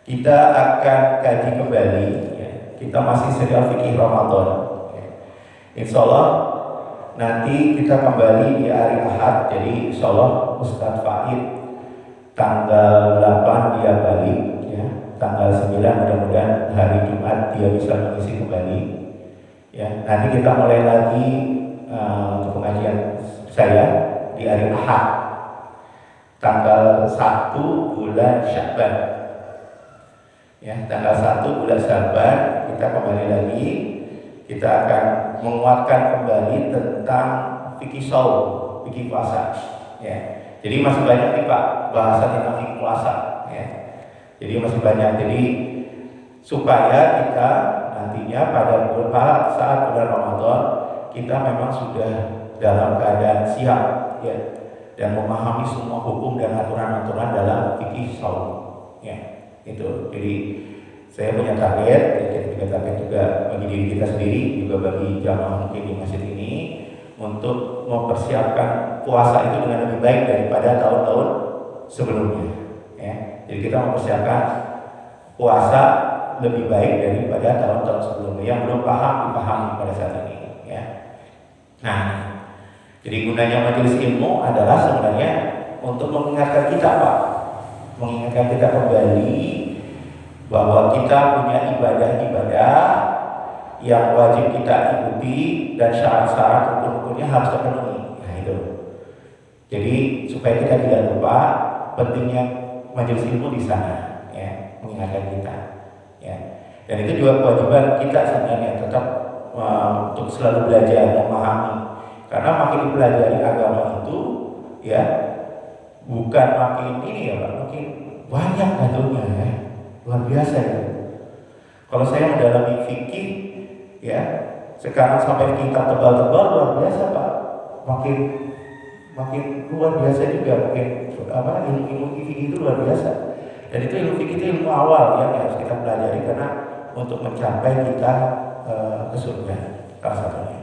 Kita akan kaji kembali ya. Kita masih serial fikih Ramadan ya. Insya Allah nanti kita kembali di hari Ahad. Jadi insya Allah Ustadz Fahid tanggal 8 dia balik ya. Tanggal 9 mudah-mudahan hari Jumat dia bisa mengisi kembali ya. Nanti kita mulai lagi untuk pengajian saya di hari Ahad tanggal 1 bulan Sya'ban ya. Tanggal 1 bulan Sya'ban kita kembali lagi. Kita akan menguatkan kembali tentang fikih shaum, fikih puasa ya. Jadi masih banyak nih Pak bahasan tentang fikih puasa ya. Jadi masih banyak. Jadi supaya kita nantinya pada saat bulan Ramadan kita memang sudah dalam keadaan siap ya, dan memahami semua hukum dan aturan-aturan dalam fikih shaum ya. Itu. Jadi saya punya target, kita target juga bagi diri kita sendiri, juga bagi jamaah mungkin di masjid ini, untuk mempersiapkan puasa itu dengan lebih baik daripada tahun-tahun sebelumnya ya. Jadi kita mempersiapkan puasa lebih baik daripada tahun-tahun sebelumnya yang belum paham dipahami pada saat ini ya. Nah, jadi gunanya majelis ilmu adalah sebenarnya untuk mengingatkan kita Pak, mengingatkan kita kembali bahwa kita punya ibadah-ibadah yang wajib kita ikuti dan syarat-syarat rukun-rukunnya harus terpenuhi. Nah itu. Jadi supaya kita tidak lupa pentingnya majelis ilmu di sana, ya, mengingatkan kita, ya. Dan itu juga kewajiban kita sebenarnya tetap untuk selalu belajar, memahami. Karena makin dipelajari agama itu, ya, bukan makin ini ya Pak, makin banyak metodenya ya. Luar biasa itu. Kalau saya mendalami fikih ya, sekarang sampai kita tebal-tebal luar biasa Pak. Makin luar biasa juga, mungkin ilmu fikih itu luar biasa. Dan itu ilmu fikih itu ilmu awal yang harus kita pelajari karena untuk mencapai kita ke surga salah satunya.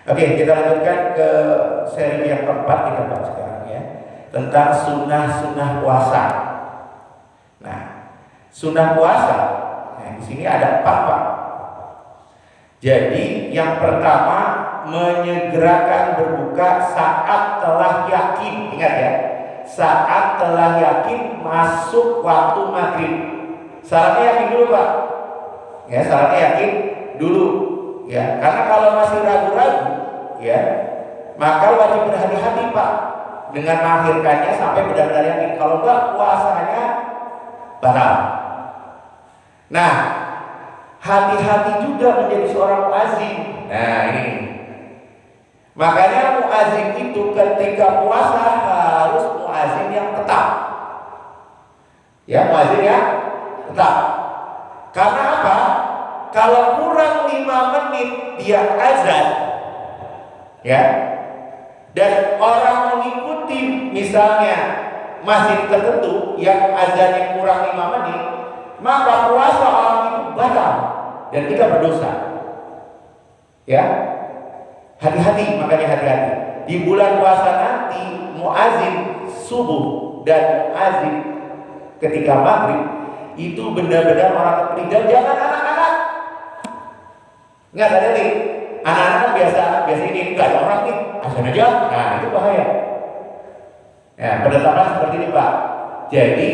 Oke, kita lanjutkan ke seri yang keempat kita bahas sekarang ya, tentang sunnah-sunnah puasa. Nah, sunnah puasa, nah di sini ada 4 Pak. Jadi yang pertama menyegerakan berbuka saat telah yakin, ingat ya, saat telah yakin masuk waktu maghrib. Syaratnya yakin dulu Pak. Ya, syaratnya yakin dulu. Ya, karena kalau masih ragu-ragu, ya, maka wajib berhati-hati Pak dengan mengakhirkannya sampai benar-benar yakin. Kalau enggak puasanya batal. Nah, hati-hati juga menjadi seorang muazin. Nah, ini. Makanya muazin itu ketika puasa harus muazin yang tetap. Ya, muazin yang tetap. Karena apa? Kalau kurang 5 menit dia azan, ya, dan orang mengikuti misalnya masjid tertentu yang azannya kurang 5 menit, maka puasa orang itu batal dan kita berdosa. Ya, hati-hati, makanya hati-hati. Di bulan puasa nanti muazin subuh dan muazin ketika maghrib itu benar-benar orang terpilih. Dan jangan anak-anak. Enggak ada nih. Anak-anak kan biasa ini enggak ada orang nih, azan aja. Nah, itu bahaya. Ya, penetapan seperti ini Pak. Jadi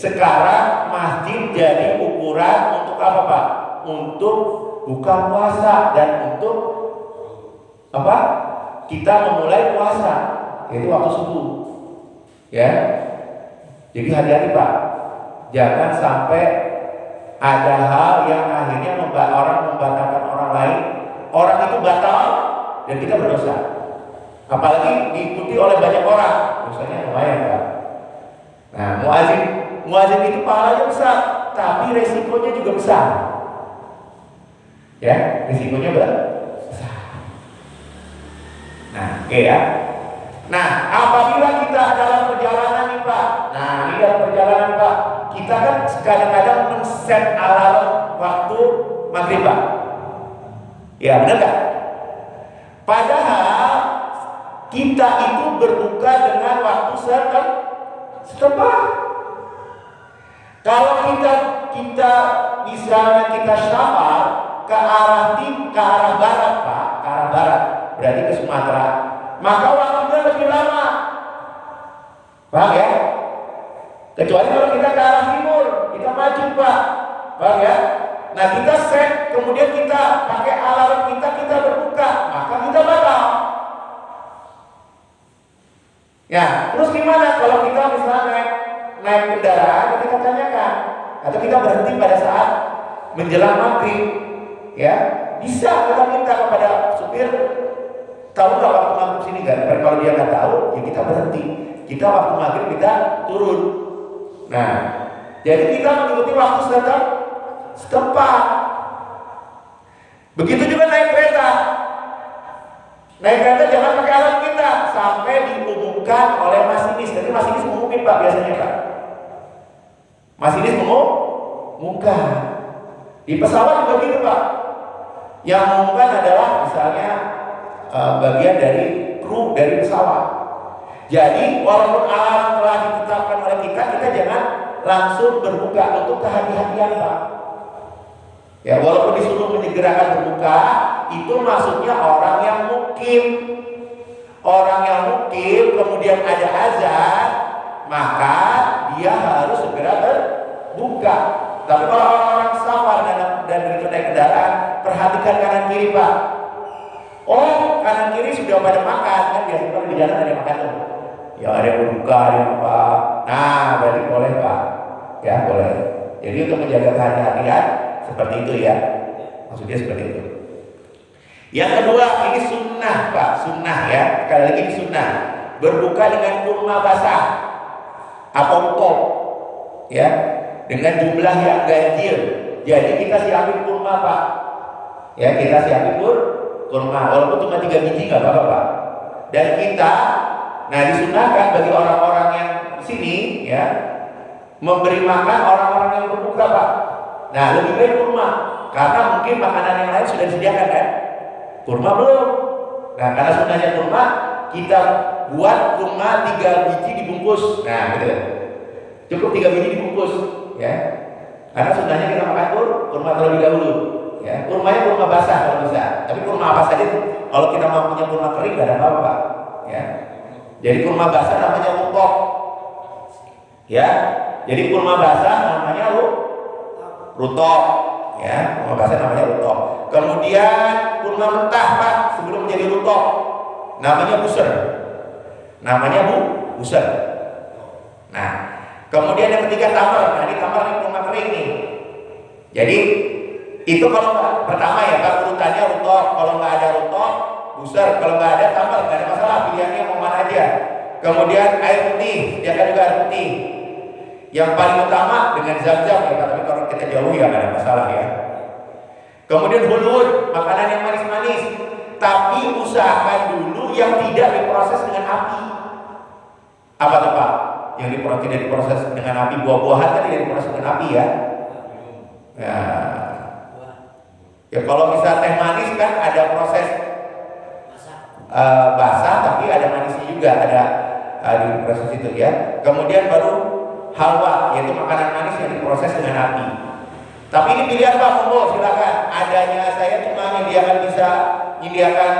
sekarang masjid jadi ukuran untuk apa Pak? Untuk buka puasa dan untuk apa? Kita memulai puasa, yaitu waktu subuh. Ya. Jadi hati-hati Pak. Jangan sampai ada hal yang akhirnya orang membatalkan orang lain. Orang itu batal dan kita berdosa. Apalagi diikuti oleh banyak orang, dosanya lumayan Pak. Nah, muazin itu pahalanya besar, tapi resikonya juga besar. Ya, resikonya besar. Nah, oke ya. Nah, apabila kita dalam perjalanan nih Pak. Nah, ini dalam perjalanan Pak. Kita kan kadang-kadang men-set alarm waktu maghrib Pak. Ya, benar kan? Padahal kita itu berbuka dengan waktu setempat. Kalau kita kita misalnya kita syafar ke arah ke arah barat Pak, ke arah barat, berarti ke Sumatera, maka waktunya lebih lama. Paham ya? Kecuali kalau kita ke arah timur, kita maju Pak. Paham ya? Nah kita set, kemudian kita pakai alarm kita berbuka, maka kita batal. Ya, terus gimana kalau kita misalnya naik kendaraan, kita tanyakan, atau kita berhenti pada saat menjelang maghrib, ya bisa kita minta kepada supir, tahu nggak waktu maghrib sini nggak? Kalau dia nggak tahu, ya kita berhenti. Kita waktu maghrib kita turun. Nah, jadi kita mengikuti waktu setempat. Begitu juga naik kereta. Naik kereta jangan pakai alarm kita sampai diumumkan oleh masinis. Jadi masinis mengumumin Pak biasanya Pak. Masinis mengumumkan. Di pesawat juga gitu Pak. Yang mengumumkan adalah misalnya bagian dari kru dari pesawat. Jadi walaupun alarm telah ditetapkan oleh kita jangan langsung berbuka untuk kehati-hatian Pak. Ya walaupun disuruh menyegerakan berbuka, itu maksudnya orang yang mukim. Orang yang mukim kemudian ada azan, maka dia harus segera berbuka. Tapi kalau orang-orang safar dan begitu naik kendaraan, perhatikan kanan kiri Pak. Oh kanan kiri sudah pada makan, kan biasanya kalau di jalan ada yang makan tuh. Ya ada yang berbuka, ada yang apa. Nah berarti boleh Pak. Ya boleh. Jadi untuk menjaga kehati-hatian seperti itu ya. Maksudnya seperti itu. Yang kedua ini sunnah Pak, sunnah ya. Sekali lagi ini sunnah. Berbuka dengan kurma basah atau top, ya, dengan jumlah yang ganjil. Jadi kita siapin kurma Pak. Ya kita siapin kurma, walaupun cuma 3 biji nggak apa-apa Pak. Dan kita, nah disunahkan bagi orang-orang yang sini, ya, memberi makan orang-orang yang berbuka Pak. Nah lebih baik kurma, karena mungkin makanan yang lain sudah disediakan kan. Kurma belum. Nah karena sunahnya kurma, kita buat kurma 3 biji dibungkus. Nah gitu. Cukup 3 biji dibungkus, ya. Karena sunahnya kita makan kurma terlebih dahulu. Ya, kurmanya kurma basah kalau bisa. Tapi kurma apa saja kalau kita mau punya kurma kering gak ada apa-apa, ya. Jadi kurma basah namanya rutok. Ya. Jadi kurma basah namanya rutok. Ya, kurma basah namanya rutok. Kemudian kurma mentah Pak sebelum menjadi rutok namanya buser. Namanya buser. Nah, kemudian yang ketiga tamar. Nah, ini tamar ini kurma kering nih. Jadi itu kalau pertama ya Pak urutannya rutok. Kalau nggak ada rutok, buser. Kalau nggak ada tamar, nggak ada masalah. Pilihannya mau mana aja. Kemudian air putih, dia kan juga air putih. Yang paling utama dengan zam-zam ya Pak. Tapi kalau kita jauh ya nggak ada masalah ya. Kemudian hulur, makanan yang manis-manis. Tapi usahakan dulu yang tidak diproses dengan api. Apa tuh Pak? Yang tidak diproses dengan api, buah-buahan kan tidak diproses dengan api ya. Ya kalau bisa teh manis kan ada proses basah tapi ada manisnya juga, ada di proses itu ya. Kemudian baru halwa, yaitu makanan manis yang diproses dengan api. Tapi ini pilihan Pak, monggo silakan. Adanya saya cuma menyediakan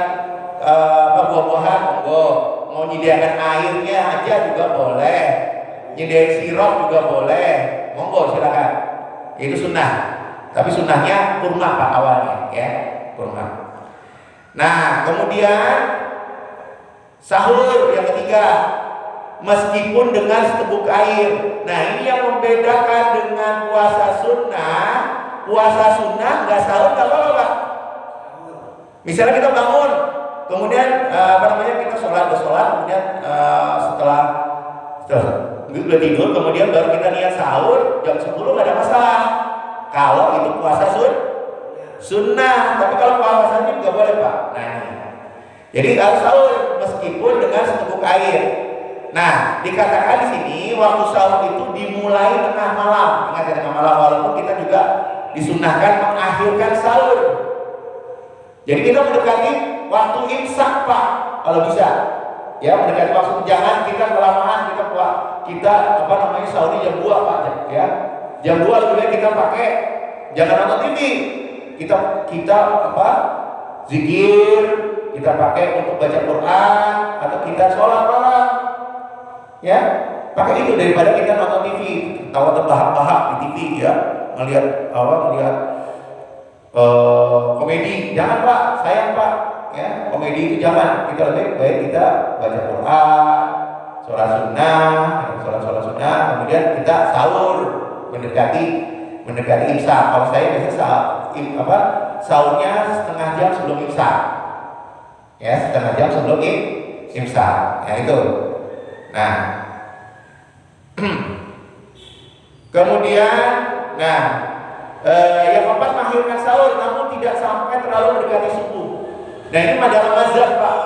buah-buahan, monggo. Mau menyediakan airnya aja juga boleh. Nyediain sirup juga boleh. Monggo silakan. Itu sunnah. Tapi sunnahnya kurma Pak awalnya, ya, kurma. Nah, kemudian sahur yang ketiga, meskipun dengan seteguk air. Nah, ini yang membedakan dengan puasa sunnah. Puasa sunnah nggak sahur nggak apa-apa Pak. Misalnya kita bangun, kemudian kita sholat, kemudian setelah udah tidur, kemudian baru kita niat sahur jam 10 nggak ada masalah. Kalau itu puasa sunnah, tapi kalau puasa wajib nggak boleh Pak. Nah, jadi harus sahur meskipun dengan seteguk air. Nah, dikatakan di sini waktu sahur itu dimulai tengah malam. Ingat ya, tengah malam, walaupun kita juga disunnahkan mengakhirkan sahur. Jadi kita mendekati waktu imsak Pak, kalau bisa. Ya, mendekati waktu, jangan kita kelamaan, kita sahurnya jam 2 Pak, ya. Jam 2 lebih baik kita pakai, jangan nonton TV. Kita apa? Zikir, kita pakai untuk baca Quran atau kita sholat malam. Ya, pakai itu daripada kita nonton TV, tawa terbahak-bahak di TV ya, melihat komedi. Jangan Pak, sayang Pak. Ya, komedi itu jangan. Kita lebih baik kita baca Quran, sholat sunnah, kemudian kita sahur mendekati imsak. Kalau saya biasa sahurnya setengah jam sebelum imsak. Ya, setengah jam sebelum imsak. Ya itu. Nah, kemudian, yang keempat mengakhirkan sahur, namun tidak sampai terlalu mendekati subuh. Nah ini dalam mazhab Pak.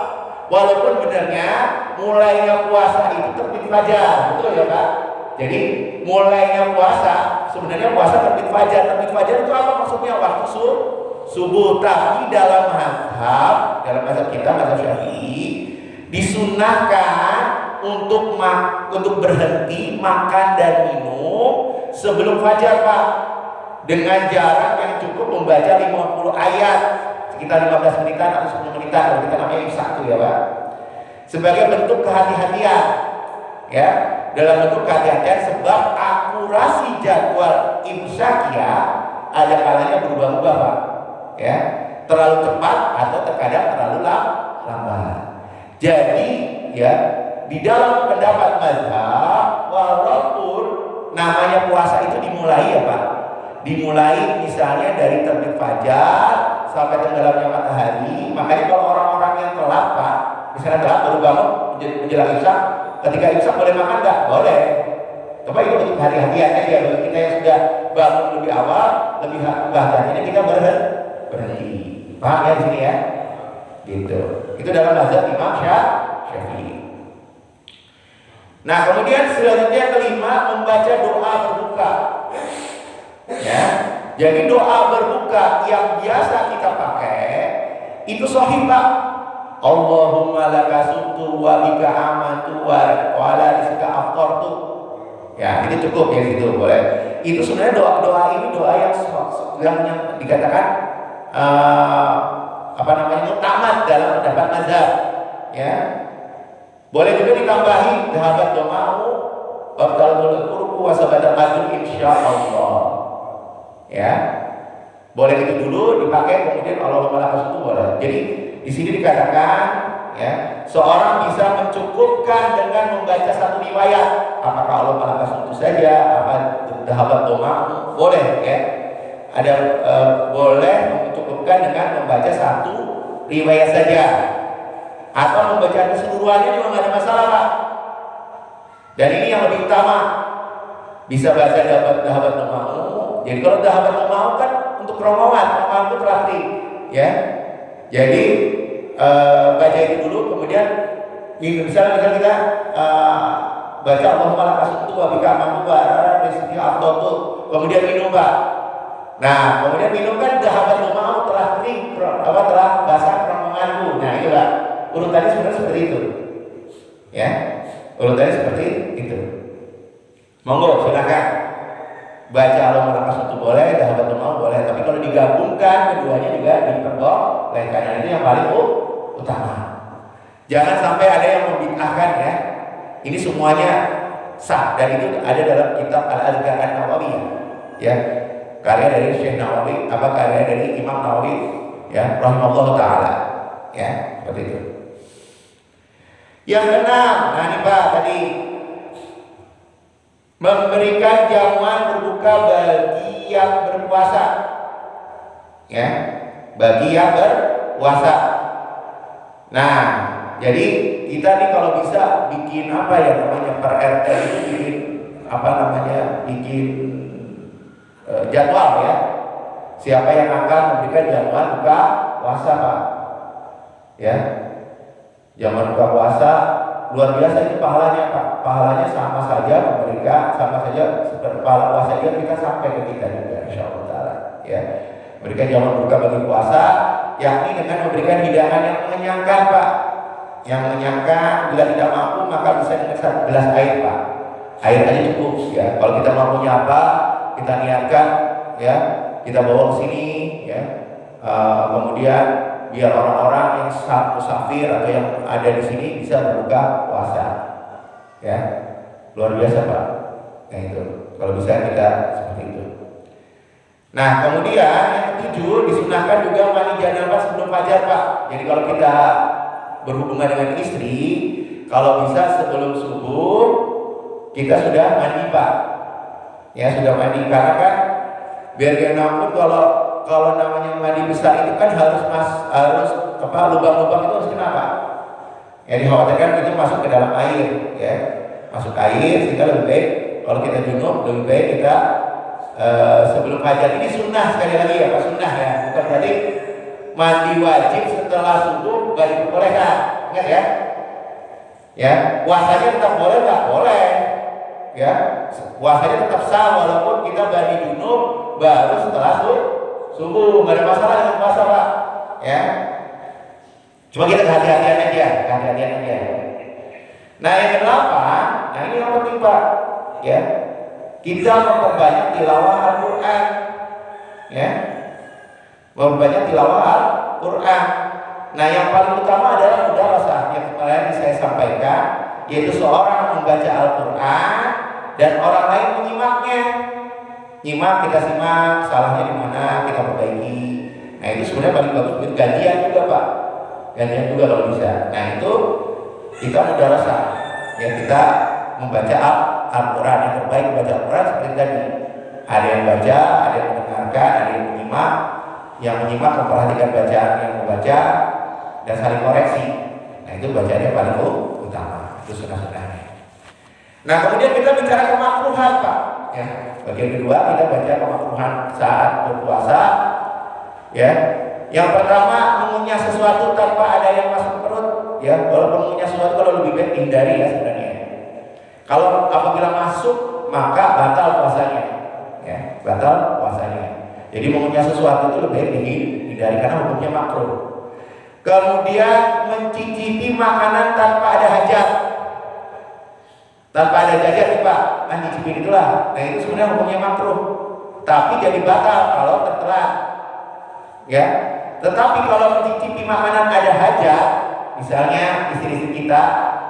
Walaupun benarnya mulainya puasa itu terbit fajar, betul ya Pak? Jadi mulainya puasa, sebenarnya puasa terbit fajar. Terbit fajar itu apa maksudnya? Waktu subuh. Tapi dalam mazhab kita, mazhab Syafi'i, disunnahkan untuk berhenti makan dan minum sebelum fajar Pak, dengan jarak yang cukup membaca 50 ayat, sekitar 15 menitan atau 10 menitan, kalau kita namanya imsak itu ya Pak, sebagai bentuk kehati-hatian ya, dalam bentuk kehati-hatian, sebab akurasi jadwal imsak ya ada kalanya berubah-ubah Pak ya, terlalu cepat atau terkadang terlalu lambat. Jadi ya, di dalam pendapat mazhab, walaupun namanya puasa itu dimulai ya Pak, dimulai misalnya dari terbit fajar sampai tenggelamnya matahari. Makanya kalau orang-orang yang telat Pak, misalnya telat baru bangun menjelang imsak, ketika imsak boleh makan nggak? Boleh. Tapi itu untuk hati-hatian aja bagi kita yang sudah bangun lebih awal, lebih hati-hatinya kita berhenti. Paham ya di sini ya? Gitu. Itu dalam mazhab Imam Syafi'i. Nah kemudian selanjutnya kelima, membaca doa berbuka. Ya, jadi doa berbuka yang biasa kita pakai itu sahih Pak. Allahumma laka sumtu wa bika amantu wa ala rizqa aftartu. Ya, ini cukup ya, itu boleh. Itu sebenarnya doa ini doa yang dikatakan mutamat dalam pendapat mazhab. Ya, boleh juga ditambahi dhahabat doma'u wa talul qurbu wa sabatal ajr insyaallah. Ya, boleh itu dulu dipakai, kemudian Allahumma laka sumtu boleh. Jadi di sini dikatakan ya, seorang bisa mencukupkan dengan membaca satu riwayat. Apakah Allahumma laka sumtu saja, apa dhahabat doma'u, boleh ya. Ada boleh mencukupkan dengan membaca satu riwayat saja, atau membaca keseluruhannya juga nggak ada masalah Pak. Dan ini yang lebih utama, bisa baca dhahabat doma'u. Jadi kalau dhahabat doma'u kan untuk rombongan itu terakhir ya. Jadi baca itu dulu, kemudian misalnya kita baca Allahumma laka sumtu wa bika amantu wa ala rizqi aftartu, kemudian minum Pak. Nah kemudian minum kan dhahabat doma'u telah kering, telah basah rombonganku. Nah itu Pak, urutannya sebenarnya seperti itu ya, urutannya seperti itu. Monggo silakan baca Allahumma laka sumtu boleh, dhahabat doma'u boleh, tapi kalau digabungkan keduanya juga diperbolehkan. Ini yang paling utama. Jangan sampai ada yang membid'ahkan ya. Ini semuanya sah, dan itu ada dalam kitab Al-Azkar An-Nawawi ya, karya dari Syekh Nawawi, karya dari Imam Nawawi ya, rahimahullah taala ya, seperti itu. Yang keenam, nah ini Pak tadi, memberikan jamuan berbuka bagi yang berpuasa ya, bagi yang berpuasa. Nah jadi kita nih kalau bisa bikin apa ya namanya, per RT itu bikin bikin jadwal ya, siapa yang akan memberikan jamuan buka puasa Pak ya. Jamuan buka puasa luar biasa itu pahalanya Pak. Pahalanya sama saja seperti pahala puasa dia, kita sampai ke kita juga insyaallah taala ya. Memberikan jamuan buka bagi puasa, yakni dengan memberikan hidangan yang mengenyangkan Pak. Yang mengenyangkan, bila tidak mampu maka bisa dengan 1 gelas air Pak. Air aja cukup ya. Kalau kita mampunya apa, kita niatkan, ya, kita bawa ke sini, ya. Kemudian biar orang-orang yang musafir atau yang ada di sini bisa berbuka puasa, ya, luar biasa Pak. Nah itu, kalau bisa kita seperti itu. Nah kemudian yang ketujuh, disunahkan juga mandi janabah sebelum fajar Pak. Jadi kalau kita berhubungan dengan istri, kalau bisa sebelum subuh kita sudah mandi Pak, ya sudah mandi, karena kan biar bagaimanapun kalau namanya mandi besar itu kan harus lubang-lubang itu harus kenapa? Ya dikhawatirkan itu masuk ke dalam air, ya, masuk air, sehingga lebih baik kalau kita junub lebih baik kita sebelum fajar. Ini sunnah, sekali lagi ya Pak, sunnah ya, bukan berarti mandi wajib setelah subuh gak diperbolehkan, ingat ya. Ya, puasanya tetap boleh nggak? Boleh. Ya, puasanya tetap sah walaupun kita mandi junub baru setelah subuh, nggak ada masalah dengan puasa Pak. Ya, cuma kita kehati-hatian aja. Nah yang kedelapan, nah ini yang penting Pak, ya, kita memperbanyak tilawah Al-Quran, ya, memperbanyak tilawah Al-Quran. Nah yang paling utama adalah mudarasah yang kemarin saya sampaikan, yaitu seorang membaca Al-Quran dan orang lain menyimaknya. Nyimak, kita simak, salahnya di mana, kita perbaiki. Nah itu sebenarnya paling bagus. Gantian juga Pak, gantian juga kalau bisa. Nah itu kita mudarasah, ya, kita membaca Al-Quran. Yang terbaik membaca Al-Quran seperti tadi, ada yang baca, ada yang mendengarkan, ada yang menyimak. Yang menyimak memperhatikan bacaan yang membaca dan saling koreksi. Nah itu bacaannya paling utama, itu sunnah-sunnahnya. Nah kemudian kita bicara kemakruhan Pak, ya. Bagian kedua kita baca kemakruhan saat berpuasa, ya. Yang pertama, mengunyah sesuatu tanpa ada yang masuk perut, ya. Walaupun mengunyah sesuatu kalau lebih baik hindari ya sebenarnya. Kalau apabila masuk maka batal puasanya, ya, batal puasanya. Jadi mengunyah sesuatu itu lebih baik dihindari karena hukumnya makruh. Kemudian mencicipi makanan tanpa ada hajat. Tanpa ada hajat nih Pak, kan cicipin itulah. Nah itu sebenarnya hukumnya makruh, tapi jadi batal kalau tertelat, ya. Tetapi kalau mencicipi makanan ada hajat, misalnya istri-istri kita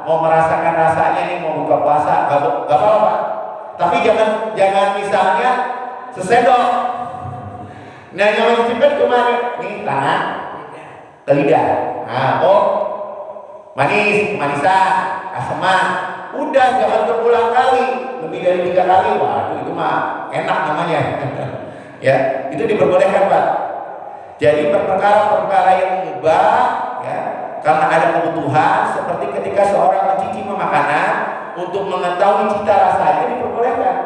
mau merasakan rasanya nih, mau buka puasa, gak apa-apa Pak. Tapi jangan misalnya sesendok. Nah yang mencicipin kemana? Nih tangan ke lidah. Nah, manisan, aseman, udah jangan berulang kali, lebih dari 3 kali. Waduh itu mah enak namanya. Ya, itu diperbolehkan Pak. Jadi perkara-perkara yang mubah, ya, karena ada kebutuhan, seperti ketika seorang mencicipi makanan untuk mengetahui cita rasanya, diperbolehkan.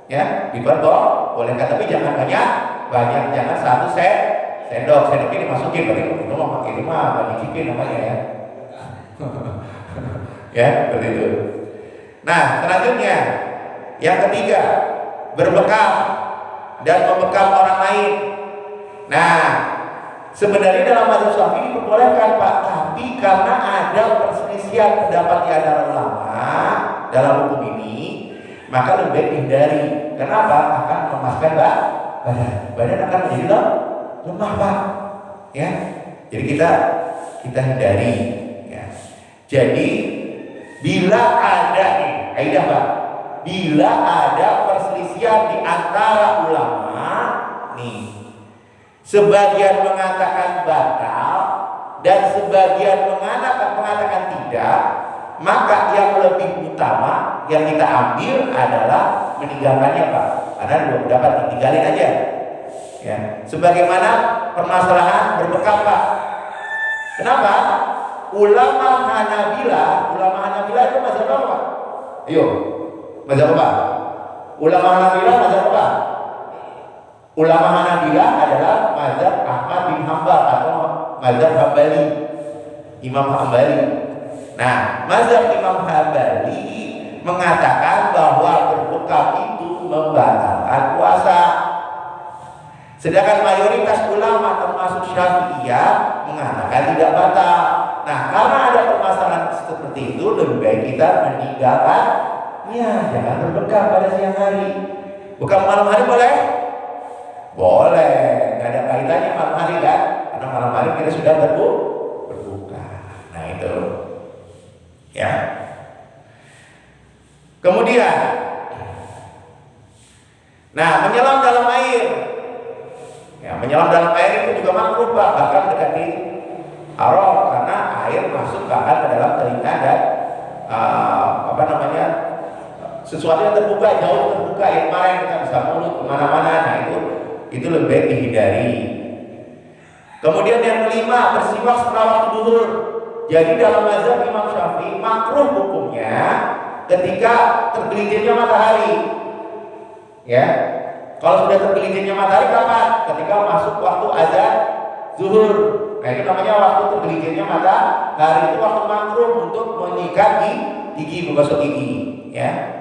Ya, diperbolehkan, tapi jangan banyak, jangan satu sendok ini dimasukin, berarti itu mah nyicipin namanya ya. Ya, seperti itu. Nah, selanjutnya yang ketiga, berbekam dan membekam orang lain. Nah, sebenarnya dalam mazhab Syafi'i diperbolehkan Pak, tapi karena ada perselisihan pendapat di antara ulama dalam hukum ini, maka lebih baik hindari. Kenapa? Akan memasukkan badan akan menjadi lemah Pak, ya. Jadi kita hindari, ya. Jadi bila ada kaidah Pak, bila ada perselisihan di antara ulama nih, sebagian mengatakan batal dan sebagian mengatakan tidak, maka yang lebih utama yang kita ambil adalah meninggalkannya Pak, karena dua pendapat ditinggalin aja. Ya, sebagaimana permasalahan berbekam Pak. Kenapa? Ulama Hanabilah itu mazhab apa Pak? Ayo, mazhab apa? Ulama Hanabilah mazhab apa? Ulama Hanabilah adalah mazhab Ahmad bin Hanbal atau mazhab Hambali, Imam Hambali. Nah, mazhab Imam Hambali mengatakan bahwa berbekam itu membatalkan puasa. Sedangkan mayoritas ulama termasuk Syafi'iyah mengatakan tidak batal. Nah, karena ada permasalahan seperti itu, lebih baik kita meninggalkannya, jangan berbekam pada siang hari. Bukan malam hari boleh? Boleh, nggak ada kaitannya malam hari kan? Karena malam hari kita sudah berbuka. Nah itu, ya. Kemudian, nah menyelam dalam air, ya menyelam dalam air itu juga makruh Pak, bahkan mendekati haram karena air masuk bahkan ke dalam telinga dan sesuatu yang terbuka, jauh terbuka, yang kemarin kita bisa mulut kemana-mana. Nah itu lebih baik dihindari. Kemudian yang kelima, bersiwak setelah waktu duhur. Jadi dalam mazhab Imam Syafi'i makruh hukumnya ketika tergelincirnya matahari. Ya, kalau sudah tergelincirnya matahari kapan? Ketika masuk waktu azan zuhur. Nah itu namanya waktu tergelincirnya matahari, itu waktu makruh untuk menyikat gigi, menggosok gigi. Ya.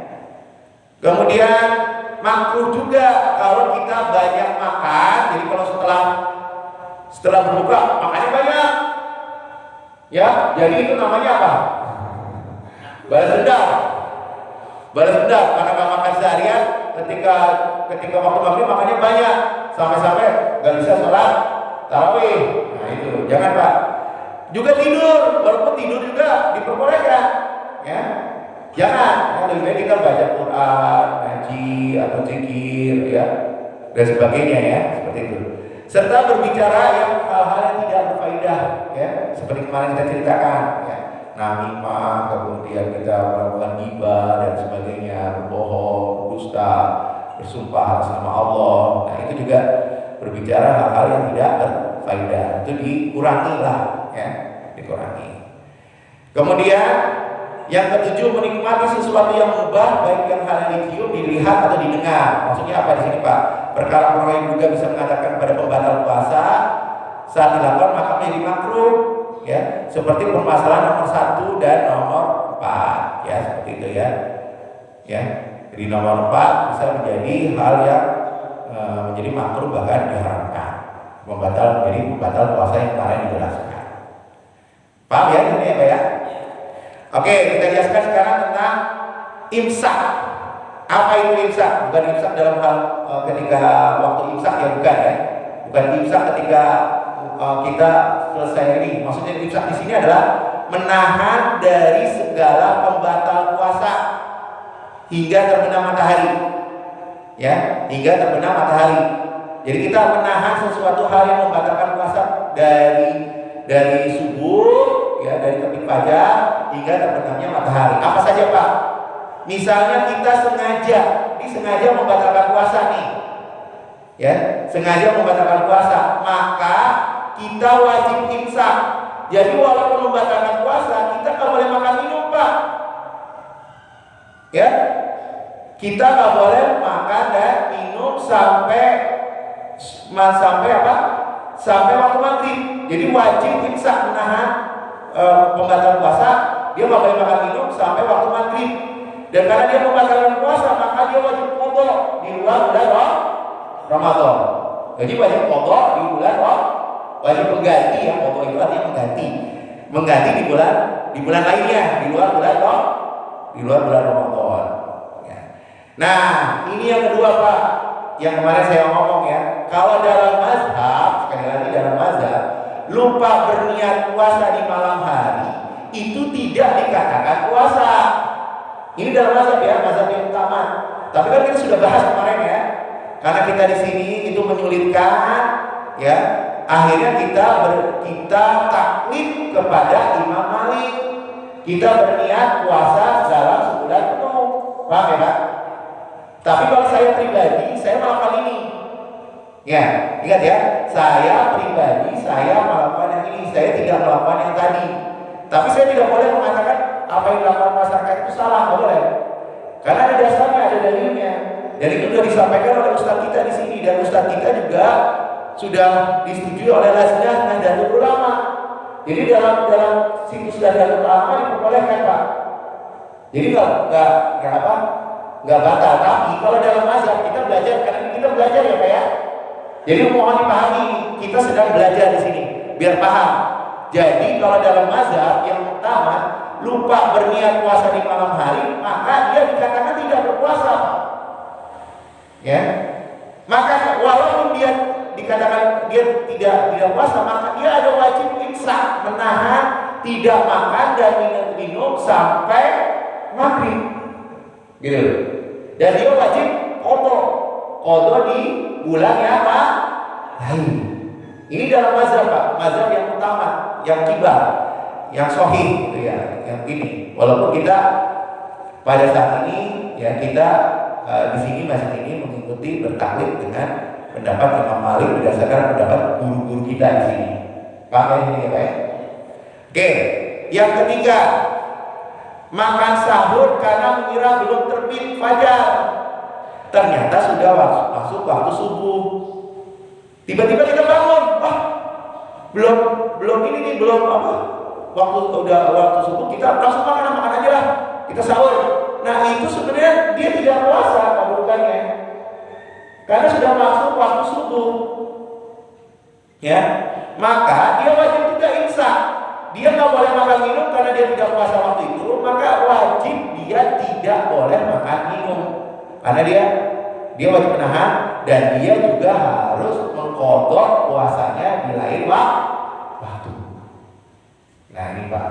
Kemudian makruh juga kalau kita banyak makan. Jadi kalau setelah berbuka makannya banyak, ya, jadi itu namanya apa? Balas dendam karena nggak makan seharian. Ketika waktu maghrib makannya banyak, sampai nggak bisa sholat tarawih. Nah itu jangan Pak. Juga tidur, walaupun tidur juga diperbolehkan, ya. Jangan, lebih baik kita baca Quran, ngaji atau zikir, ya, dan sebagainya, ya, seperti itu. Serta berbicara yang hal-hal yang tidak berfaedah, ya, seperti kemarin kita ceritakan, ya, namimah, kemudian kita melakukan ghibah dan sebagainya, berbohong, dusta, bersumpah atas nama Allah. Nah itu juga berbicara hal-hal yang tidak berfaedah, itu dikurangi lah, ya, dikurangi. Kemudian yang ketujuh, menikmati sesuatu yang mubah, baik yang hal yang dicium, dilihat atau didengar. Maksudnya apa di sini Pak? Perkara yang juga bisa mengatakan pada pembatal puasa saat dilakukan maka menjadi makruh, ya. Seperti permasalahan nomor 1 dan nomor 4, ya, seperti itu, ya. Ya, jadi nomor 4 bisa menjadi hal yang menjadi makruh bahkan diharamkan. Menjadi pembatal puasa yang kemarin dijelaskan. Paham ya ini ya Pak ya? Oke, kita jelaskan sekarang tentang imsak. Apa itu imsak? Bukan imsak dalam hal ketika waktu imsak, ya, bukan, ya. Bukan imsak ketika kita selesai ini. Maksudnya imsak di sini adalah menahan dari segala pembatal puasa hingga terbenam matahari. Ya, hingga terbenam matahari. Jadi kita menahan sesuatu hal yang membatalkan puasa dari subuh, ya, dari terbit fajar hingga terbenamnya matahari. Apa saja Pak? Misalnya kita sengaja membatalkan puasa nih, ya, sengaja membatalkan puasa, maka kita wajib imsak. Jadi walaupun membatalkan puasa, kita nggak boleh makan minum Pak, ya, kita nggak boleh makan dan minum sampai apa? Sampai waktu maghrib. Jadi wajib imsak, menahan pembatal puasa, dia nggak boleh makan minum sampai waktu maghrib. Dan karena dia membatalkan puasa, maka dia wajib qadha di luar bulan Ramadan. Jadi wajib qadha di bulan wajib mengganti, ya, qadha itu artinya mengganti di bulan lainnya, di luar bulan Ramadan. Ya. Nah, ini yang kedua Pak, yang kemarin saya ngomong, ya. Kalau dalam mazhab, sekali lagi dalam mazhab, lupa berniat puasa di malam hari itu tidak dikatakan puasa. Ini dalam mazhab, ya, mazhab yang utama. Tapi kan kita sudah bahas kemarin, ya. Karena kita di sini itu menyulitkan, ya. Akhirnya kita taklid kepada Imam Malik. Kita berniat puasa dalam sebulan penuh. Paham ya Pak? Tapi kalau saya pribadi, saya melakukan ini. Ya, ingat ya, saya pribadi, saya melakukan yang ini, saya tidak melakukan yang tadi. Tapi saya tidak boleh mengatakan apa yang dilakukan masyarakat itu salah, nggak boleh. Karena ada dasarnya, ada dalilnya. Dan itu sudah disampaikan oleh ustaz kita di sini, dan ustaz kita juga sudah disetujui oleh Lajnah Nahdlatul Ulama. Jadi dalam situs Nahdlatul Ulama diperbolehkan Pak. Jadi nggak batal. Tapi kalau dalam mazhab kita belajar, karena kita belajar, ya Pak, ya. Jadi mohon dipahami, kita sedang belajar di sini, biar paham. Jadi kalau dalam mazhab yang utama lupa berniat puasa di malam hari, maka dia dikatakan tidak berpuasa. Ya, maka walaupun dia dikatakan dia tidak puasa, maka dia ada wajib imsak, menahan tidak makan dan minum sampai maghrib, gitu. Dan dia wajib qadha di bulan yang lain. Ini dalam mazhab Pak, mazhab yang utama, yang kibar, yang sahih, gitu ya, yang ini. Walaupun kita pada saat ini ya kita di sini masjid ini mengikuti bertaklid dengan pendapat Imam Malik berdasarkan pendapat guru-guru kita di sini. Paham ini ya Pak? Oke, yang ketiga, makan sahur karena mengira belum terbit fajar. Ternyata sudah masuk waktu subuh. Tiba-tiba kita bangun, belum ini nih, belum apa? Udah waktu subuh, kita langsung makan aja lah. Kita sahur. Nah, itu sebenarnya dia tidak puasa kedudukannya. Karena sudah masuk waktu subuh. Ya. Maka dia wajib juga imsak. Dia nggak boleh makan minum karena dia tidak puasa waktu itu, maka wajib dia tidak boleh makan minum. Karena dia wajib menahan dan dia juga harus mengqadha puasanya di lain waktu. Nah, ini Pak.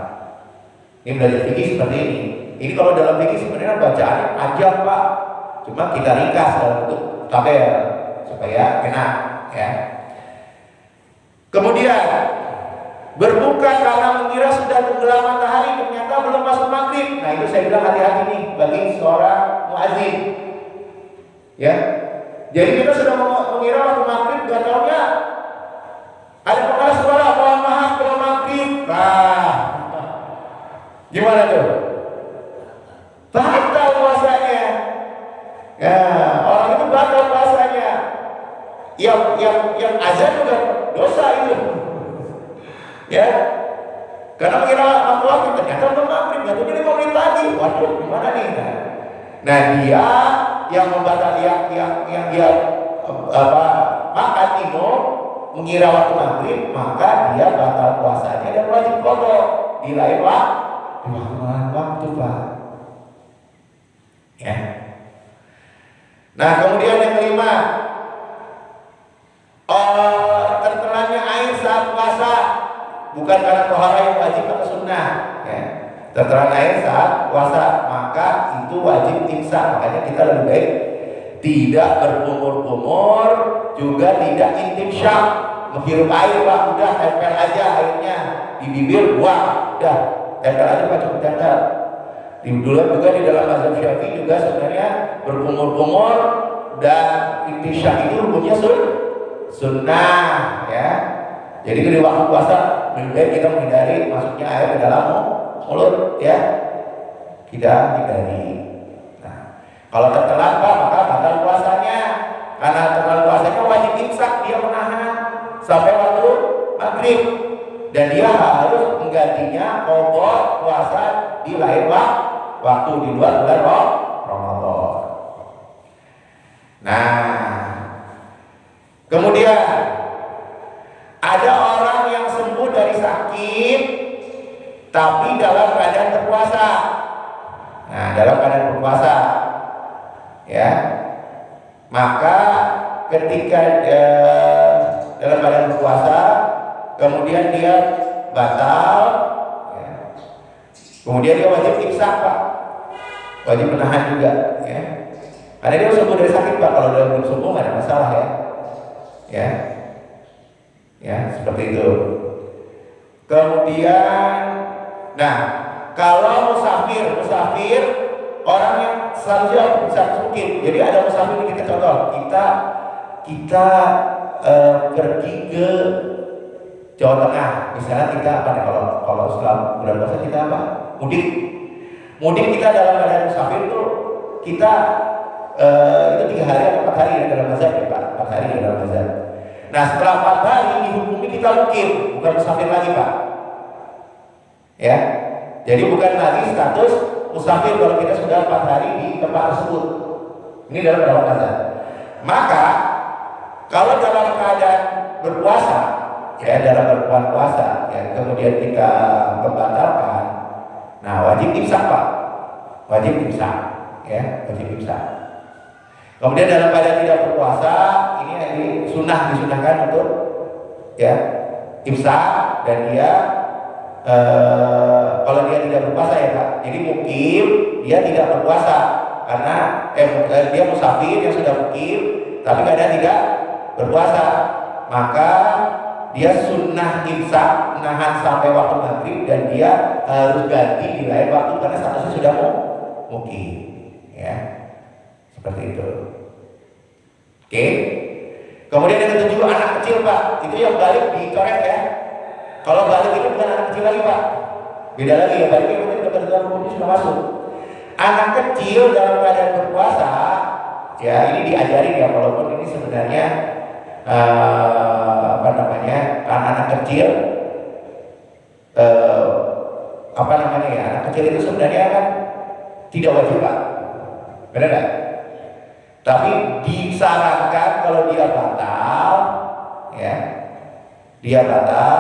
Ini belajar fikih seperti ini. Ini kalau dalam fikih sebenarnya bacaannya panjang Pak. Cuma kita ringkas dalam bentuk tabel supaya enak ya. Kemudian berbuka karena mengira sudah tenggelam matahari, ternyata belum masuk maghrib. Nah, itu saya bilang hati-hati nih bagi seorang muadzin. Ya. Jadi kita sudah mengira waktu maghrib, gak taunya ada pengeras suara mohon maaf belum maghrib. Nah, gimana tuh? Batal puasanya. Ya, orang itu batal puasanya. Yang azan juga dosa itu. Ya. Karena mengira waktu ternyata belum maghrib, nggak tahu jadi mau lagi. Waduh, gimana nih? Nah, dia yang membatal yang dia makan minum mengira waktu maghrib, maka dia batal puasanya dan wajib qadha di lain waktu Pak. Ya. Nah, kemudian yang kelima, tertelannya air saat puasa bukan karena tohara yang wajib atau sunnah. Ya. Tertelan air saat puasa maka itu wajib imsak. Makanya kita lebih baik tidak berkumur-kumur, juga tidak intimsyak, menghirup air Pak, udah tempel aja airnya di bibir, buang, udah tempel aja Pak, cukup tempel. Dulu juga di dalam mazhab Syafi'i juga sebenarnya berkumur-kumur dan intisyak itu hukumnya sunnah ya. Jadi di waktu puasa lebih baik kita menghindari masuknya air ke dalam mulut ya. Kita hindari. Nah, kalau tertelan Pak, maka batal puasanya. Karena tertelan puasanya wajib imsak, dia menahan sampai waktu maghrib. Dan dia harus menggantinya qadha puasa di lain waktu di luar bulan Ramadan. Nah, kemudian ada orang yang sembuh dari sakit tapi dalam keadaan berpuasa. Nah, dalam keadaan berpuasa ya, maka ketika dalam keadaan berpuasa kemudian dia batal ya. Kemudian dia wajib imsak Pak, wajib menahan juga ya, karena dia sembuh dari sakit Pak. Kalau dia belum sembuh nggak ada masalah ya seperti itu. Kemudian nah, kalau musafir orang yang seharusnya bisa mungkin. Jadi ada musafir, kita contoh, kita pergi ke Jawa Tengah, misalnya kita kalau setelah bulan puasa kita mudik kita dalam keadaan musafir itu kita itu 3 hari atau 4 hari ya dalam mazhab ya Pak, 4 hari ya dalam mazhab. Nah, setelah 4 hari dihukumi kita mukim, bukan musafir lagi Pak. Ya, jadi bukan lagi status musafir kalau kita sudah 4 hari di tempat tersebut. Ini dalam mazhab. Maka kalau dalam keadaan berpuasa, ya dalam berpuasa, ya kemudian kita membatalkan, nah wajib imsak Pak, wajib imsak, ya wajib imsak. Kemudian dalam keadaan tidak berpuasa, ini disunahkan untuk ya imsak, dan dia kalau dia tidak berpuasa ya Pak, jadi mukim dia tidak berpuasa karena dia musafir yang sudah mukim tapi keadaan tidak berpuasa, maka dia sunnah imsak menahan sampai waktu maghrib, dan dia harus ganti di lain waktu karena statusnya sudah mukim, ya seperti itu. Oke. Kemudian yang ketujuh, anak kecil Pak, itu yang balik dicoret ya. Kalau balik itu bukan anak kecil lagi Pak, beda lagi ya, balik itu udah ketentuan hukumnya sudah masuk. Anak kecil dalam keadaan berpuasa, ya ini diajarin ya, walaupun ini sebenarnya anak kecil anak kecil itu sebenarnya kan tidak wajib Pak, benar nggak? Tapi disarankan kalau dia batal, ya dia batal,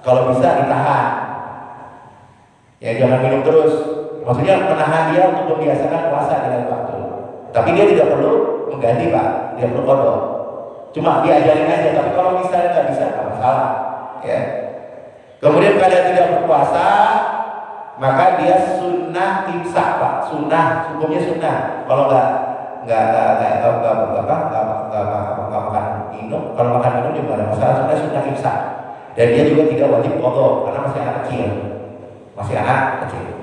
kalau bisa ditahan, ya jangan minum terus. Maksudnya menahan dia untuk membiasakan puasa dalam waktu. Tapi dia tidak perlu mengganti Pak, dia perlu kodok. Cuma diajarin aja. Tapi kalau misalnya nggak bisa, nggak masalah. Ya. Kemudian kalau tidak berpuasa, maka dia sunnah imsak Pak. Sunnah, hukumnya sunnah. Kalau nggak makan minum, kalau makan minum juga ada masalah. Sunnah imsak. Dan dia juga tidak wajib kodok karena masih anak kecil. Masih anak kecil.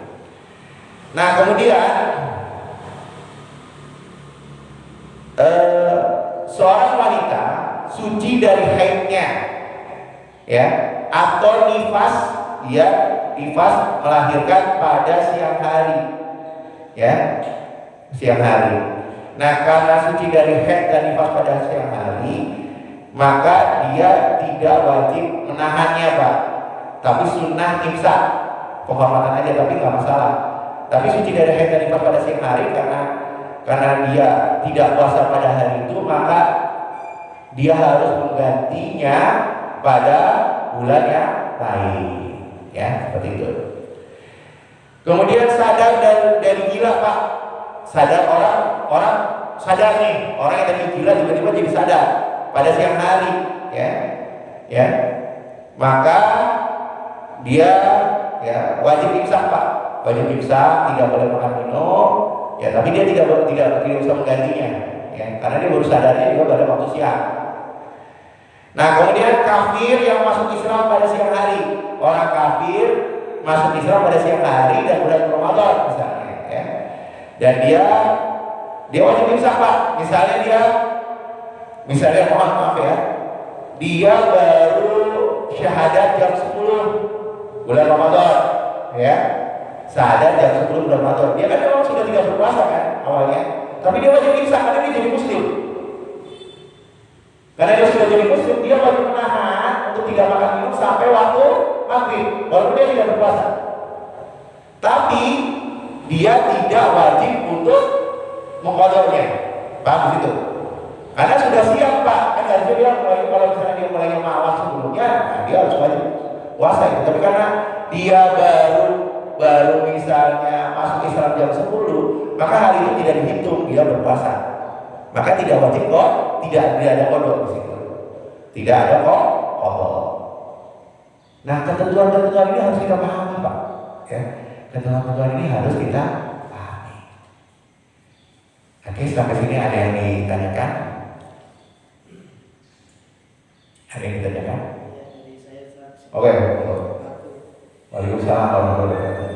Nah kemudian seorang wanita suci dari haidnya, ya, atau nifas, ya nifas melahirkan pada siang hari, ya siang hari. Nah karena suci dari haid dan nifas pada siang hari, maka dia tidak wajib menahannya Pak, tapi sunnah imsak, penghormatan aja, tapi nggak masalah. Tapi suci dari haid dan nifas pada siang hari karena dia tidak puasa pada hari itu, maka dia harus menggantinya pada bulan yang lain, ya seperti itu. Kemudian sadar dari gila Pak, sadar orang sadar nih, orang yang tadi gila tiba-tiba jadi sadar pada siang hari, ya maka dia ya wajib imsak Pak, wajib imsak, tidak boleh makan minum, ya tapi dia tidak bisa menggantinya, ya karena dia baru sadarnya juga pada waktu siang. Nah kemudian kafir yang masuk Islam pada siang hari, orang kafir masuk Islam pada siang hari dan bulan Ramadan misalnya, ya, dan dia wajib imsak Pak. Misalnya mohon maaf ya, dia baru syahadat jam 10 bulan Ramadan, ya syahadat jam 10 bulan Ramadan. Dia kan memang sudah tidak berpuasa kan awalnya, tapi dia wajib imsak karena dia jadi muslim. Karena dia sudah jadi muslim, dia wajib menahan untuk tidak makan minum sampai waktu maghrib, walaupun dia tidak berpuasa. Tapi dia tidak wajib untuk mengkodoknya, paham situ? Karena sudah siap Pak, kan harusnya dia kalau misalnya dia mulai malam sebelumnya, nah dia harus wajib puasa itu. Tapi karena dia baru misalnya masuk Islam jam 10, maka hari itu tidak dihitung dia berpuasa. Maka tidak wajib kok, tidak ada kodok di situ. Tidak ada kodok. Nah ketentuan-ketentuan ini harus kita pahami Pak, ya. Ketentuan-ketentuan ini harus kita pahami. Oke, sampai sini ada yang ditanyakan? Ada yang ditanyakan? Oke. Waalaikumsalam warahmatullahi wabarakatuh.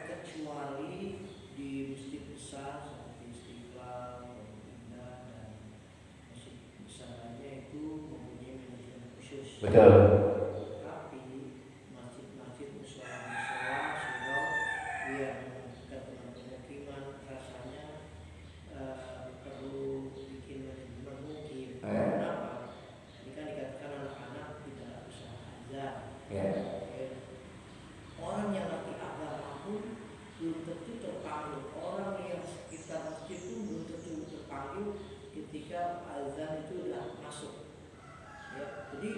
Kecuali di masjid besar seperti Istiqlal, Pondok dan masjid besar lainnya itu mempunyai manajemen khusus. Betul. Tapi masjid-masjid musola surau yang dekat dengan pemukiman rasanya perlu bikin manajemen mungkin. Kenapa? Ini kan dikatakan anak-anak tidak bisa azan. Orang yang ngerti agama pun belum tentu terpanggil. Orang yang sekitar masjid pun belum tentu terpanggil ketika azan itu sudah masuk. Ya, jadi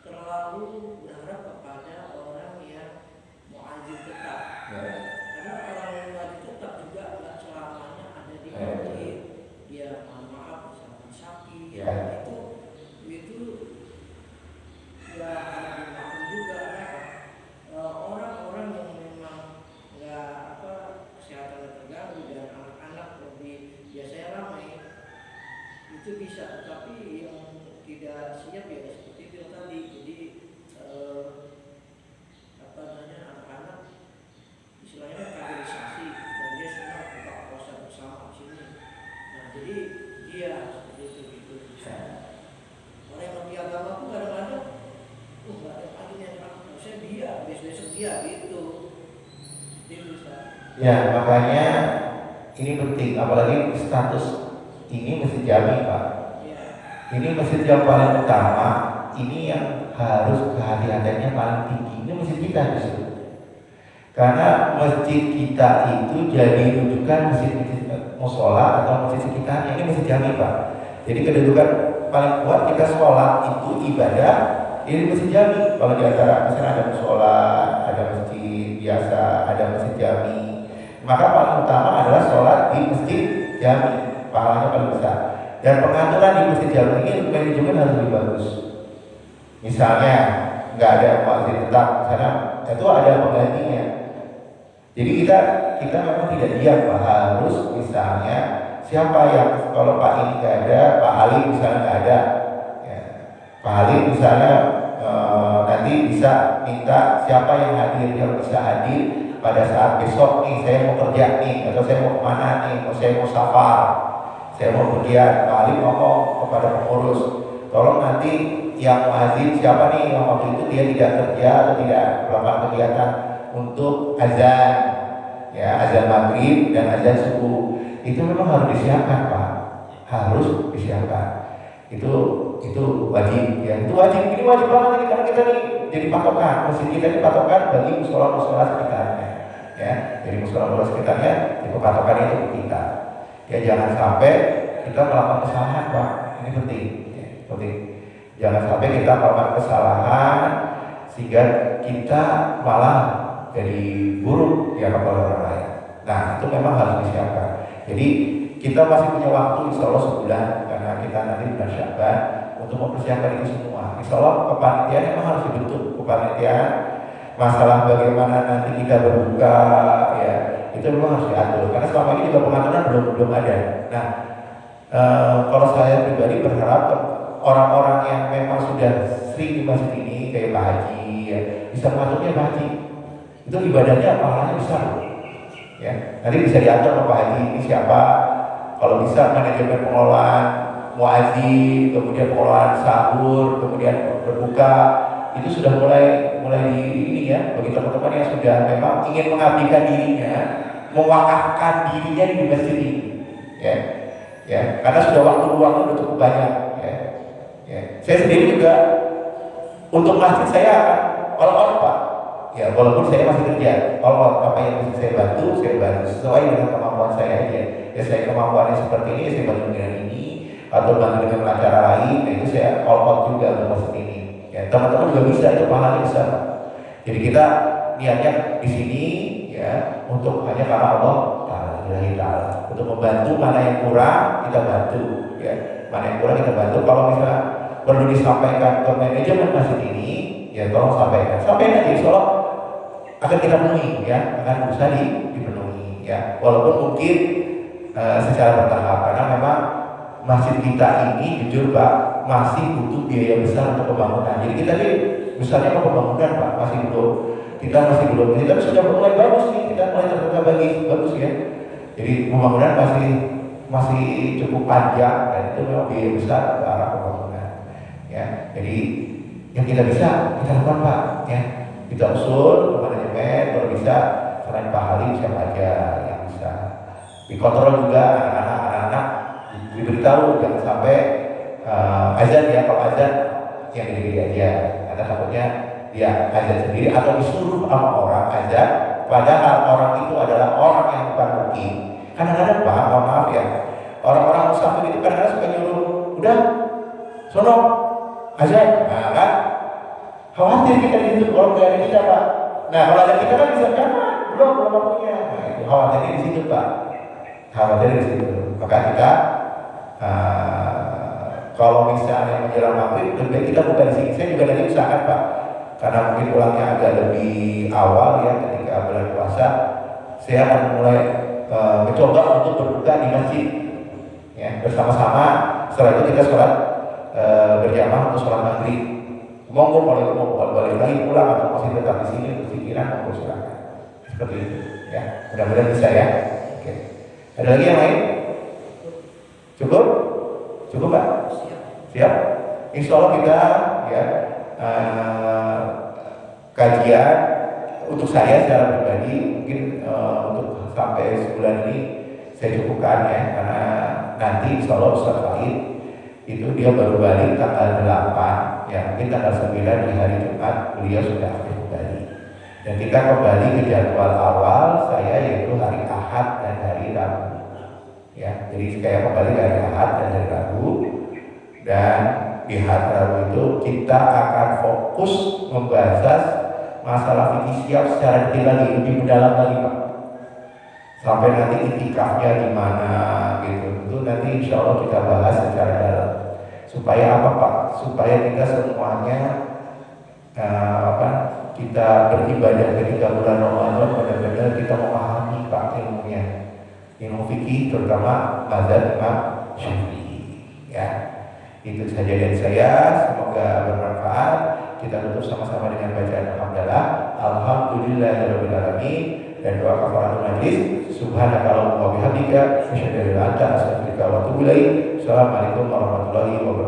terlalu berharap kepada orang yang muadzin tetap. Karena orang yang muadzin tetap juga nggak selamanya ada di Jadi dia mohon maaf misalkan sakit, Ya. itu ya harus dimaklum juga orang-orang yang memang nggak kesehatannya terganggu dan anak-anak lebih biasanya ramai itu bisa, tapi yang tidak siap ya seperti itu tadi. Jadi anak-anak istilahnya kaderisasi dan dia semua buka puasa bersama di sini. Nah jadi dia seperti itu gitu. Orang yang ngerti agama pun kadang-kadang nggak ada lagi nih anak, saya dia besok dia gitu. Ya, makanya ini penting, apalagi status ini masjid jami, Pak. Ini masjid yang paling utama, ini yang harus kehati-hatiannya paling tinggi. Ini masjid kita justru. Karena masjid kita itu jadi rujukan masjid-masjid musola atau masjid sekitarnya. Ini masjid jami, Pak. Jadi kedudukan paling kuat kita sholat itu ibadah ini masjid jami. Kalau di antara misalnya ada musola, ada masjid biasa, ada masjid jami, maka paling utama adalah sholat di masjid jami, pahalanya paling besar. Dan pengaturan di masjid jami ini manajemen harus lebih bagus. Misalnya nggak ada muadzin tetap, misalnya itu ada penggantinya. Jadi kita memang tidak diam, Pak. Harus misalnya siapa yang kalau Pak ini nggak ada, Pak Ali misalnya nggak ada, ya, Pak Ali misalnya nanti bisa minta siapa yang hadir, yang bisa hadir pada saat besok nih saya mau kerja nih, atau saya mau kemana nih, atau saya mau safar, saya mau pergi. Pak Ali ngomong kepada pengurus, tolong nanti yang muadzin siapa nih yang waktu itu dia tidak kerja atau tidak melakukan kegiatan untuk azan, ya azan maghrib dan azan subuh, itu memang harus disiapkan, Pak. Harus disiapkan. Itu wajib, ya itu wajib. Ini wajib banget ini, karena kita nih jadi patokan, masjid kita ini patokan bagi musola-musola sekitarnya, ya. Jadi musola-musola sekitarnya itu patokan itu kita. Ya jangan sampai kita melakukan kesalahan, Pak. Ini penting, ya, penting. Jangan sampai kita melakukan kesalahan sehingga kita malah jadi buruk di hadapan orang lain. Nah itu memang harus disiapkan. Jadi kita masih punya waktu, insya Allah sebulan, karena kita nanti bulan Sya'ban untuk mempersiapkan itu semua. Insya Allah kepanitiaan memang harus dibentuk. Kepanitiaan masalah bagaimana nanti kita berbuka, ya itu memang harus diatur. Karena selama ini juga pengaturan belum ada. Nah kalau saya pribadi berharap orang-orang yang memang sudah sering di masjid ini kayak Pak Haji, ya, bisa mengaturnya Pak Haji. Itu ibadahnya pahalanya besar, ya. Nanti bisa diatur sama Pak Haji ini siapa. Kalau bisa manajemen pengelolaan muadzin, kemudian pengelolaan sahur, kemudian berbuka, itu sudah mulai di ini ya, bagi teman-teman yang sudah memang ingin mengabdikan dirinya, mewakafkan dirinya di masjid ini, ya, karena sudah waktu luang udah cukup banyak, ya. Saya sendiri juga untuk masjid saya akan all-out, Pak. Ya, walaupun saya masih kerja, all-out, apa yang bisa saya bantu sesuai dengan kemampuan saya aja. Ya saya kemampuannya seperti ini, saya bantu dengan ini, atau bantu dengan acara lain, nah itu saya all-out juga untuk masjid ini. Ya, teman-teman juga bisa, itu pahalanya besar. Jadi kita niatnya di sini ya untuk hanya karena Allah Ta'ala, untuk membantu mana yang kurang kita bantu, ya mana yang kurang kita bantu. Kalau misalnya perlu disampaikan ke manajemen masjid ini, ya tolong sampaikan aja, insya Allah akan kita penuhi, ya akan berusaha dipenuhi, ya walaupun mungkin secara bertahap, karena memang masjid kita ini jujur Pak masih butuh biaya besar untuk pembangunan. Jadi kita ini besarnya mau pembangunan Pak masih belum. Kita sudah mulai bagus nih, kita mulai terbuka bagus ya. Jadi pembangunan masih cukup panjang dan itu memang biaya besar ke arah pembangunan. Ya, jadi yang kita bisa kita lakukan Pak, ya kita usul ke manajemen, kalau bisa selain Pak Halim siapa aja yang bisa dikontrol juga anak-anak diberitahu jangan sampai azan ya, kalau azan yang diri aja, karena takutnya dia azan sendiri atau disuruh sama orang azan, padahal orang itu adalah orang yang bukan mungkin. Kadang-kadang Pak, mohon maaf ya, orang-orang musafir itu kadang-kadang suka nyuruh, udah sono azan, nah kan khawatir kita di situ kalau nggak ada kita Pak. Nah kalau ada kita kan bisa jangan belum waktunya. Nah itu khawatirnya di situ Pak, khawatirnya di situ. Maka kita kalau misalnya menjelang maghrib, lebih baik kita buka di sini. Saya juga tadi usahakan Pak, karena mungkin pulangnya agak lebih awal ya ketika bulan puasa, saya akan mulai mencoba untuk berbuka di masjid, ya bersama-sama. Setelah itu kita sholat berjamaah untuk sholat maghrib. Monggo kalau itu mau balik lagi pulang atau masih tetap di sini untuk pikiran, monggo silakan. Seperti itu, ya. Mudah-mudahan bisa ya. Oke. Ada lagi yang lain? Cukup? Cukup Pak? Siap? Insya Allah kita ya kajian untuk saya secara pribadi mungkin untuk sampai sebulan ini saya cukupkan ya, karena nanti insya Allah Ustaz Fahid itu dia baru balik tanggal 8 ya, mungkin tanggal 9 di hari Jumat beliau sudah aktif kembali, dan kita kembali ke jadwal awal saya, yaitu hari Ahad dan hari Rabu ya. Jadi saya kembali dari Ahad dan hari Rabu, dan di hari Rabu itu kita akan fokus membahas masalah fikih siap secara detail lagi, lebih mendalam lagi Pak, sampai nanti itikafnya di mana gitu. Itu nanti insya Allah kita bahas secara dalam. Supaya apa Pak? Supaya kita semuanya kita beribadah ketika bulan Ramadan benar-benar kita memahami Pak ilmunya, ilmu fikih terutama mazhab Imam Syafi'i ya. Itu saja dari saya, semoga bermanfaat. Kita tutup sama-sama dengan bacaan alhamdulillahirabbil alamin dan doa kafaratul majlis. Subhanakallahumma wa bihamdika asyhadu an la ilaha illa anta astaghfiruka wa atubu ilaik. Assalamualaikum warahmatullahi wabarakatuh.